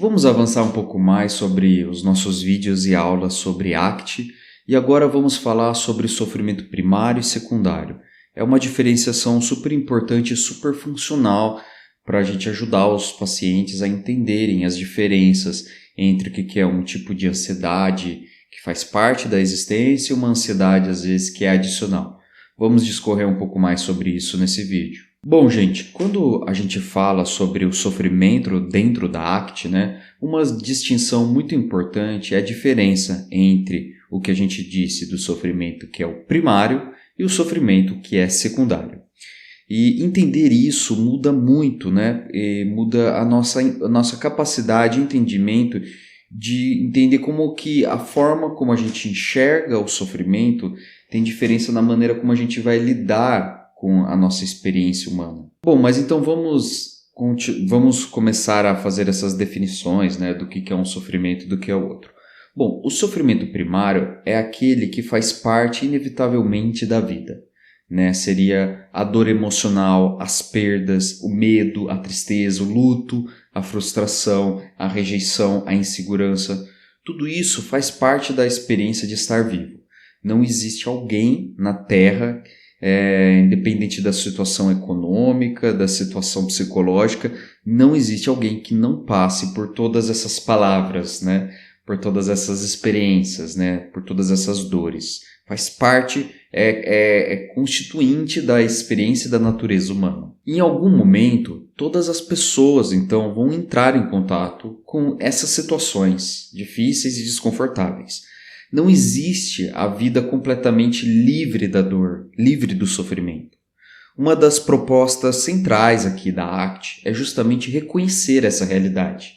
Vamos avançar um pouco mais sobre os nossos vídeos e aulas sobre ACT e agora vamos falar sobre sofrimento primário e secundário. É uma diferenciação super importante e super funcional para a gente ajudar os pacientes a entenderem as diferenças entre o que é um tipo de ansiedade que faz parte da existência e uma ansiedade às vezes que é adicional. Vamos discorrer um pouco mais sobre isso nesse vídeo. Bom, gente, quando a gente fala sobre o sofrimento dentro da ACT, uma distinção muito importante é a diferença entre o que a gente disse do sofrimento que é o primário e o sofrimento que é secundário. E entender isso muda muito, E muda a nossa capacidade e entendimento de entender como que a forma como a gente enxerga o sofrimento tem diferença na maneira como a gente vai lidar com a nossa experiência humana. Bom, mas então vamos começar a fazer essas definições, do que é um sofrimento e do que é o outro. Bom, o sofrimento primário é aquele que faz parte inevitavelmente da vida. Seria a dor emocional, as perdas, o medo, a tristeza, o luto, a frustração, a rejeição, a insegurança. Tudo isso faz parte da experiência de estar vivo. Não existe alguém na Terra, independente da situação econômica, da situação psicológica, não existe alguém que não passe por todas essas palavras, por todas essas experiências, por todas essas dores. Faz parte, é constituinte da experiência da natureza humana. Em algum momento, todas as pessoas, então, vão entrar em contato com essas situações difíceis e desconfortáveis. Não existe a vida completamente livre da dor, livre do sofrimento. Uma das propostas centrais aqui da ACT é justamente reconhecer essa realidade.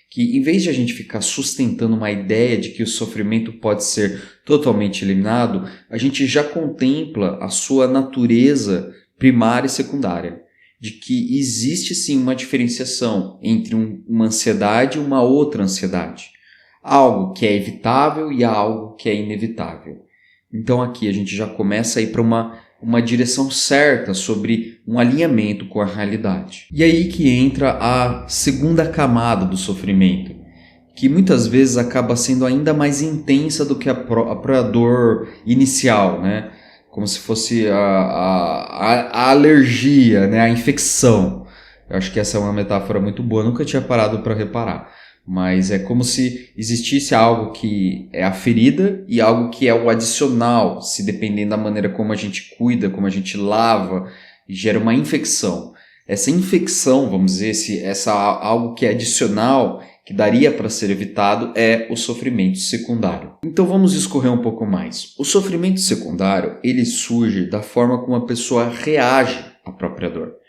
Que em vez de a gente ficar sustentando uma ideia de que o sofrimento pode ser totalmente eliminado, a gente já contempla a sua natureza primária e secundária. De que existe sim uma diferenciação entre uma ansiedade e uma outra ansiedade. Algo que é evitável e algo que é inevitável. Então aqui a gente já começa a ir para uma direção certa sobre um alinhamento com a realidade. E aí que entra a segunda camada do sofrimento, que muitas vezes acaba sendo ainda mais intensa do que a própria dor inicial, Como se fosse a alergia, a infecção. Eu acho que essa é uma metáfora muito boa, nunca tinha parado para reparar. Mas é como se existisse algo que é a ferida e algo que é o adicional, se dependendo da maneira como a gente cuida, como a gente lava, gera uma infecção. Essa infecção, vamos dizer, algo que é adicional, que daria para ser evitado, é o sofrimento secundário. Então vamos discorrer um pouco mais. O sofrimento secundário, ele surge da forma como a pessoa reage à própria dor.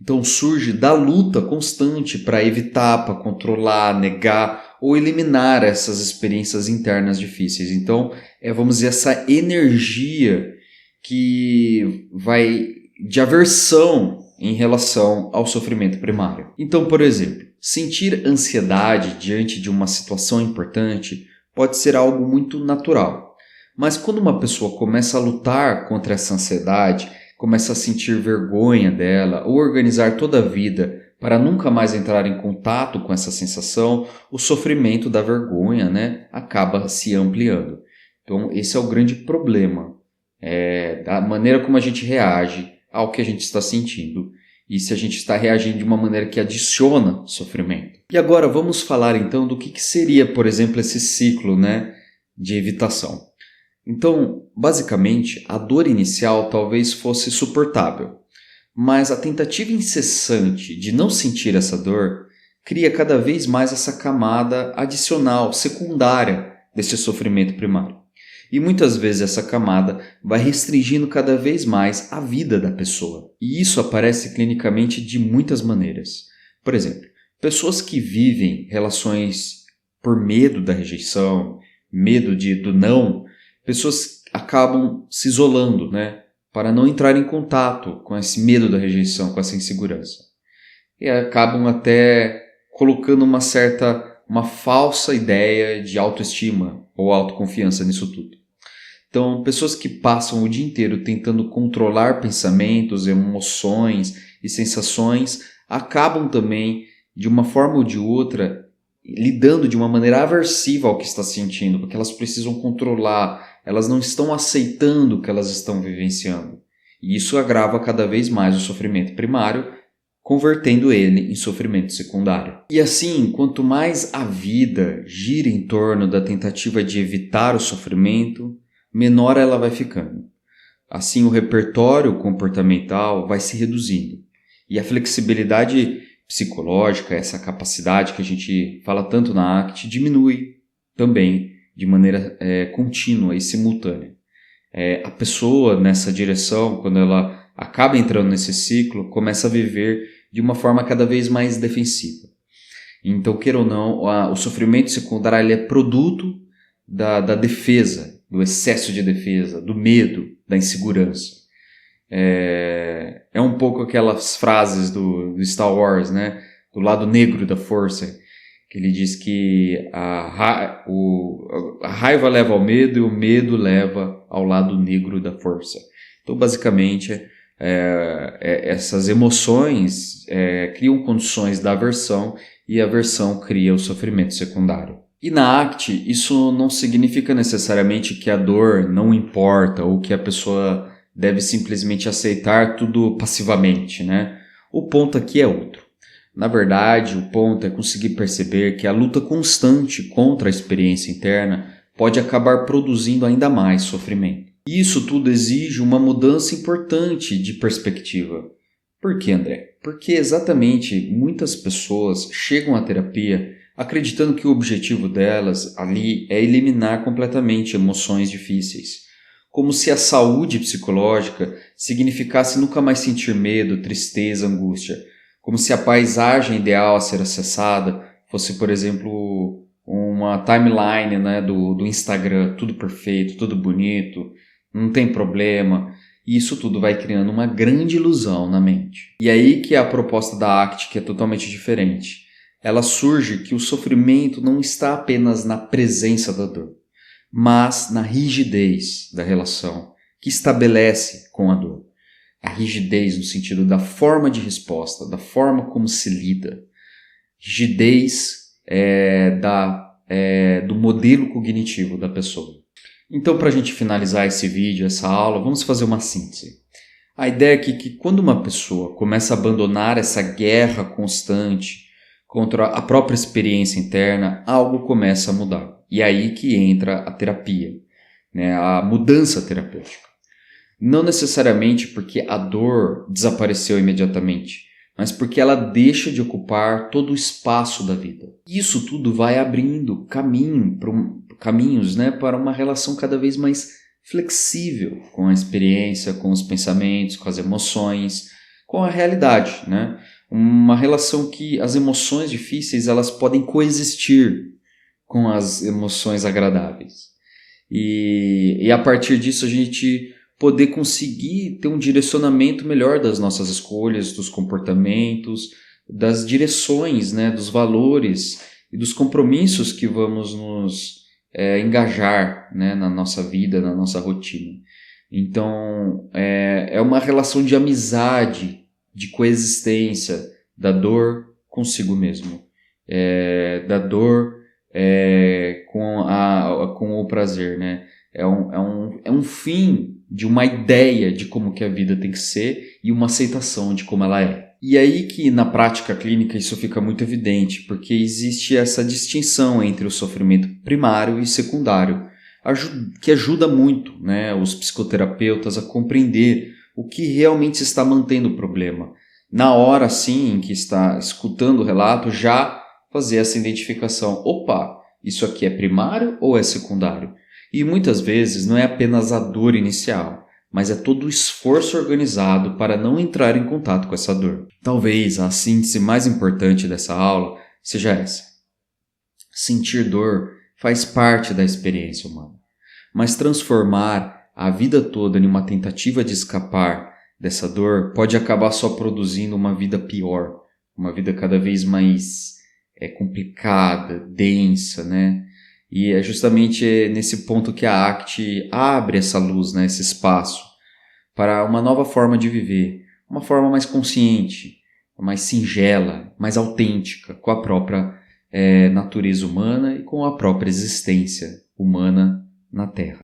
Então surge da luta constante para evitar, para controlar, negar ou eliminar essas experiências internas difíceis. Então, vamos dizer, essa energia que vai de aversão em relação ao sofrimento primário. Então, por exemplo, sentir ansiedade diante de uma situação importante pode ser algo muito natural. Mas quando uma pessoa começa a lutar contra essa ansiedade, começa a sentir vergonha dela ou organizar toda a vida para nunca mais entrar em contato com essa sensação, o sofrimento da vergonha, acaba se ampliando. Então, esse é o grande problema, da maneira como a gente reage ao que a gente está sentindo e se a gente está reagindo de uma maneira que adiciona sofrimento. E agora vamos falar então do que seria, por exemplo, esse ciclo, de evitação. Então, basicamente, a dor inicial talvez fosse suportável, mas a tentativa incessante de não sentir essa dor cria cada vez mais essa camada adicional, secundária desse sofrimento primário. E muitas vezes essa camada vai restringindo cada vez mais a vida da pessoa. E isso aparece clinicamente de muitas maneiras. Por exemplo, pessoas que vivem relações por medo da rejeição, medo do não, pessoas acabam se isolando, para não entrar em contato com esse medo da rejeição, com essa insegurança. E acabam até colocando uma falsa ideia de autoestima ou autoconfiança nisso tudo. Então, pessoas que passam o dia inteiro tentando controlar pensamentos, emoções e sensações acabam também, de uma forma ou de outra, lidando de uma maneira aversiva ao que está sentindo, porque elas precisam controlar, elas não estão aceitando o que elas estão vivenciando. E isso agrava cada vez mais o sofrimento primário, convertendo ele em sofrimento secundário. E assim, quanto mais a vida gira em torno da tentativa de evitar o sofrimento, menor ela vai ficando. Assim, o repertório comportamental vai se reduzindo. E a flexibilidade psicológica, essa capacidade que a gente fala tanto na ACT, diminui também de maneira contínua e simultânea. A pessoa nessa direção, quando ela acaba entrando nesse ciclo, começa a viver de uma forma cada vez mais defensiva. Então, queira ou não, o sofrimento secundário ele é produto da defesa, do excesso de defesa, do medo, da insegurança. É um pouco aquelas frases do Star Wars, né? Do lado negro da força, que ele diz que a raiva leva ao medo e o medo leva ao lado negro da força. Então, basicamente, essas emoções criam condições da aversão e a aversão cria o sofrimento secundário. E na ACT, isso não significa necessariamente que a dor não importa ou que a pessoa deve simplesmente aceitar tudo passivamente, né? O ponto aqui é outro. Na verdade, o ponto é conseguir perceber que a luta constante contra a experiência interna pode acabar produzindo ainda mais sofrimento. E isso tudo exige uma mudança importante de perspectiva. Por que, André? Porque exatamente muitas pessoas chegam à terapia acreditando que o objetivo delas ali é eliminar completamente emoções difíceis. Como se a saúde psicológica significasse nunca mais sentir medo, tristeza, angústia. Como se a paisagem ideal a ser acessada fosse, por exemplo, uma timeline, né, do Instagram, tudo perfeito, tudo bonito, não tem problema. E isso tudo vai criando uma grande ilusão na mente. E aí que é a proposta da ACT, que é totalmente diferente. Ela surge que o sofrimento não está apenas na presença da dor, mas na rigidez da relação que estabelece com a dor. A rigidez no sentido da forma de resposta, da forma como se lida. Rigidez do modelo cognitivo da pessoa. Então, para a gente finalizar esse vídeo, essa aula, vamos fazer uma síntese. A ideia é que quando uma pessoa começa a abandonar essa guerra constante contra a própria experiência interna, algo começa a mudar. E é aí que entra a terapia, né? A mudança terapêutica. Não necessariamente porque a dor desapareceu imediatamente, mas porque ela deixa de ocupar todo o espaço da vida. Isso tudo vai abrindo caminhos, né, para uma relação cada vez mais flexível com a experiência, com os pensamentos, com as emoções, com a realidade, né? Uma relação que as emoções difíceis elas podem coexistir com as emoções agradáveis. E a partir disso a gente poder conseguir ter um direcionamento melhor das nossas escolhas, dos comportamentos, das direções, né, dos valores e dos compromissos que vamos nos engajar, né, na nossa vida, na nossa rotina. Então, é uma relação de amizade, de coexistência da dor consigo mesmo, da dor com o prazer, né? É um fim de uma ideia de como que a vida tem que ser e uma aceitação de como ela é. E aí que na prática clínica isso fica muito evidente, porque existe essa distinção entre o sofrimento primário e secundário, que ajuda muito, né, os psicoterapeutas a compreender o que realmente está mantendo o problema. Na hora, sim, em que está escutando o relato, já fazer essa identificação. Opa, isso aqui é primário ou é secundário? E muitas vezes não é apenas a dor inicial, mas é todo o esforço organizado para não entrar em contato com essa dor. Talvez a síntese mais importante dessa aula seja essa. Sentir dor faz parte da experiência humana, mas transformar a vida toda em uma tentativa de escapar dessa dor pode acabar só produzindo uma vida pior, uma vida cada vez mais complicada, densa, né? E é justamente nesse ponto que a ACT abre essa luz, né, esse espaço, para uma nova forma de viver, uma forma mais consciente, mais singela, mais autêntica, com a própria natureza humana e com a própria existência humana na Terra.